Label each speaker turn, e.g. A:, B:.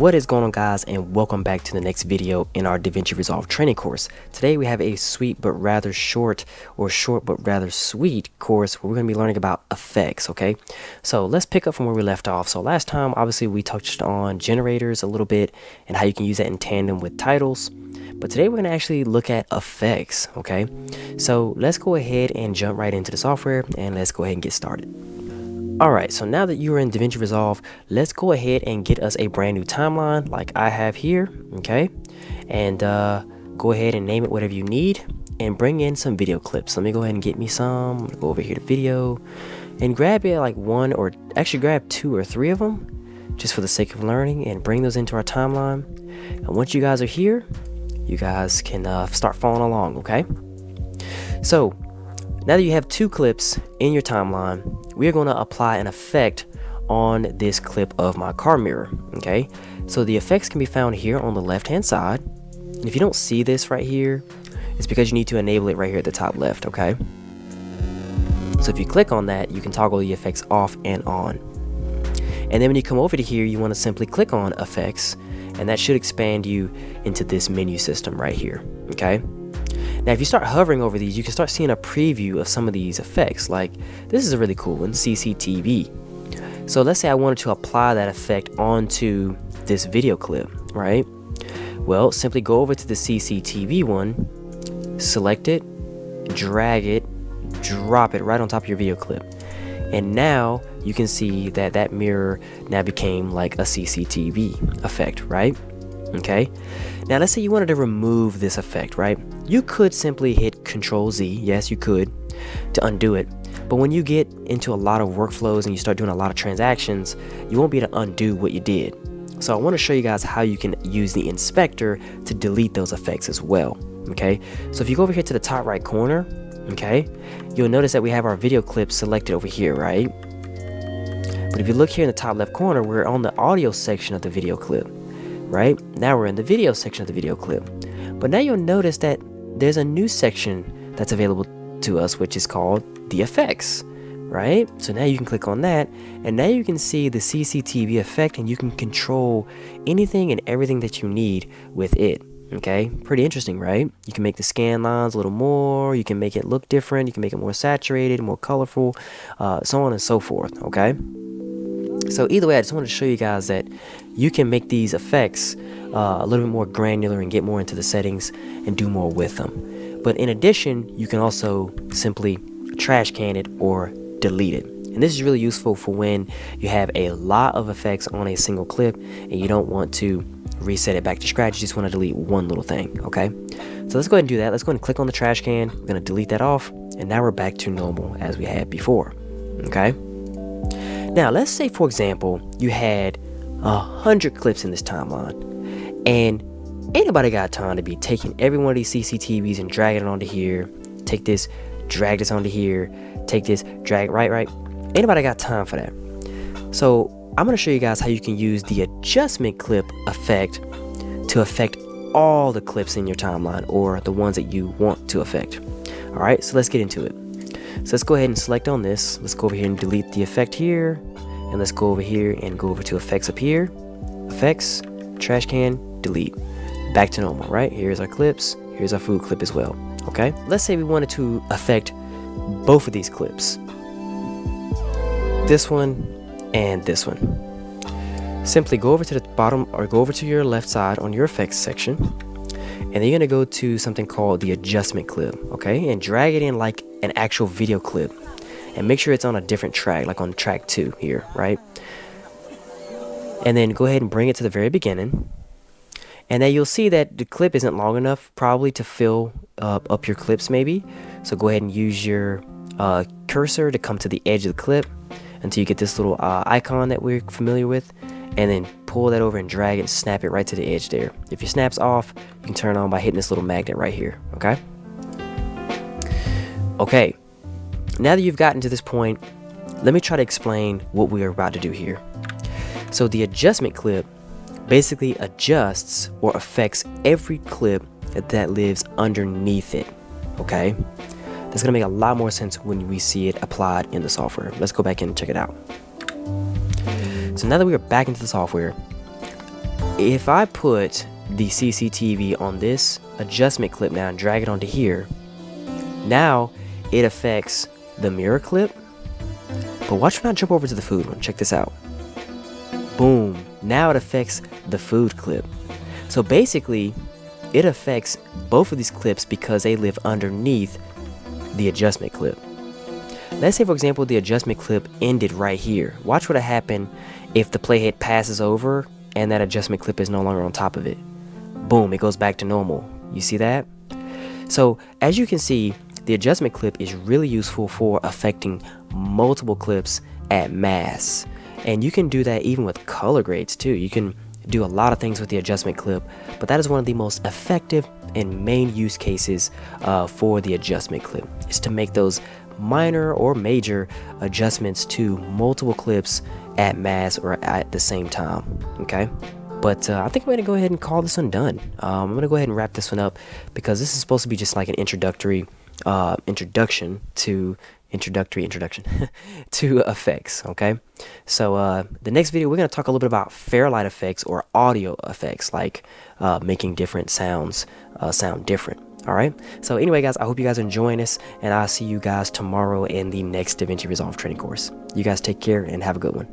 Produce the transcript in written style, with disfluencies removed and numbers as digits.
A: What is going on, guys, and welcome back to the next video in our DaVinci Resolve training course. Today we have a sweet but rather short, or short but rather sweet course where we're going to be learning about effects, okay? So let's pick up from where we left off. So last time, obviously, we touched on generators a little bit and how you can use that in tandem with titles. But today we're going to actually look at effects, okay? So let's go ahead and jump right into the software and let's go ahead and get started. Alright, so now that you are in DaVinci Resolve, let's go ahead and get us a brand new timeline like I have here, okay? And go ahead and name it whatever you need and bring in some video clips. Let me go ahead and get me some. I'm gonna go over here to video and grab it like one, or actually grab 2 or 3 of them just for the sake of learning, and bring those into our timeline. And once you guys are here, you guys can start following along, okay? So now that you have 2 clips in your timeline, we are going to apply an effect on this clip of my car mirror, okay? So the effects can be found here on the left hand side. And if you don't see this right here, it's because you need to enable it right here at the top left, okay? So if you click on that, you can toggle the effects off and on. And then when you come over to here, you want to simply click on effects, and that should expand you into this menu system right here, okay? Now, if you start hovering over these, you can start seeing a preview of some of these effects. Like, this is a really cool one, CCTV. So let's say I wanted to apply that effect onto this video clip, right? Well, simply go over to the CCTV one, select it, drag it, drop it right on top of your video clip. And now you can see that that mirror now became like a CCTV effect, right? Okay, now let's say you wanted to remove this effect, right? You could simply hit Control Z, yes you could, to undo it. But when you get into a lot of workflows and you start doing a lot of transactions, you won't be able to undo what you did. So I want to show you guys how you can use the inspector to delete those effects as well, okay? So if you go over here to the top right corner, okay, you'll notice that we have our video clip selected over here, right? But if you look here in the top left corner, we're on the audio section of the video clip. Right? Now we're in the video section of the video clip. But now you'll notice that there's a new section that's available to us, which is called the effects, right? So now you can click on that, and now you can see the CCTV effect, and you can control anything and everything that you need with it, okay? Pretty interesting, right? You can make the scan lines a little more, you can make it look different, you can make it more saturated, more colorful, so on and so forth, okay? So either way, I just wanted to show you guys that you can make these effects a little bit more granular and get more into the settings and do more with them. But in addition, you can also simply trash can it or delete it. And this is really useful for when you have a lot of effects on a single clip and you don't want to reset it back to scratch. You just want to delete one little thing, okay? So let's go ahead and do that. Let's go ahead and click on the trash can. We're going to delete that off, and now we're back to normal as we had before, okay? Now, let's say, for example, you had 100 clips in this timeline, and anybody got time to be taking every one of these CCTVs and dragging it onto here, take this, drag this onto here, take this, drag it, right? Anybody got time for that? So I'm going to show you guys how you can use the adjustment clip effect to affect all the clips in your timeline, or the ones that you want to affect. All right, so let's get into it. So let's go ahead and select on this. Let's go over here and delete the effect here. And let's go over here and go over to effects up here. Effects, trash can, delete. Back to normal, right? Here's our clips. Here's our food clip as well, okay? Let's say we wanted to affect both of these clips. This one and this one. Simply go over to the bottom, or go over to your left side on your effects section. And then you're gonna go to something called the adjustment clip, okay? And drag it in like an actual video clip. And make sure it's on a different track, like on track 2 here, right? And then go ahead and bring it to the very beginning. And then you'll see that the clip isn't long enough probably to fill up your clips maybe. So go ahead and use your cursor to come to the edge of the clip until you get this little icon that we're familiar with. And then pull that over and drag it and snap it right to the edge there. If your snap's off, you can turn it on by hitting this little magnet right here, okay? Okay, now that you've gotten to this point, let me try to explain what we are about to do here. So the adjustment clip basically adjusts or affects every clip that lives underneath it, okay? That's gonna make a lot more sense when we see it applied in the software. Let's go back in and check it out. So now that we are back into the software, If I put the CCTV on this adjustment clip now and drag it onto here, now it affects the mirror clip. But watch when I jump over to the food one. Check this out. Boom. Now it affects the food clip. So basically, it affects both of these clips because they live underneath the adjustment clip. Let's say, for example, the adjustment clip ended right here. Watch what would happen if the playhead passes over and that adjustment clip is no longer on top of it. Boom, it goes back to normal. You see that? So as you can see, the adjustment clip is really useful for affecting multiple clips at mass. And you can do that even with color grades too. You can do a lot of things with the adjustment clip, but that is one of the most effective and main use cases for the adjustment clip, is to make those minor or major adjustments to multiple clips at mass or at the same time. Okay, but I think I'm gonna go ahead and call this one done. I'm gonna go ahead and wrap this one up because this is supposed to be just like an introduction to effects. Okay, so the next video we're going to talk a little bit about fairlight effects or audio effects, like making different sounds sound different. All right, so anyway guys, I hope you guys are enjoying this, and I'll see you guys tomorrow in the next DaVinci Resolve training course. You guys take care and have a good one.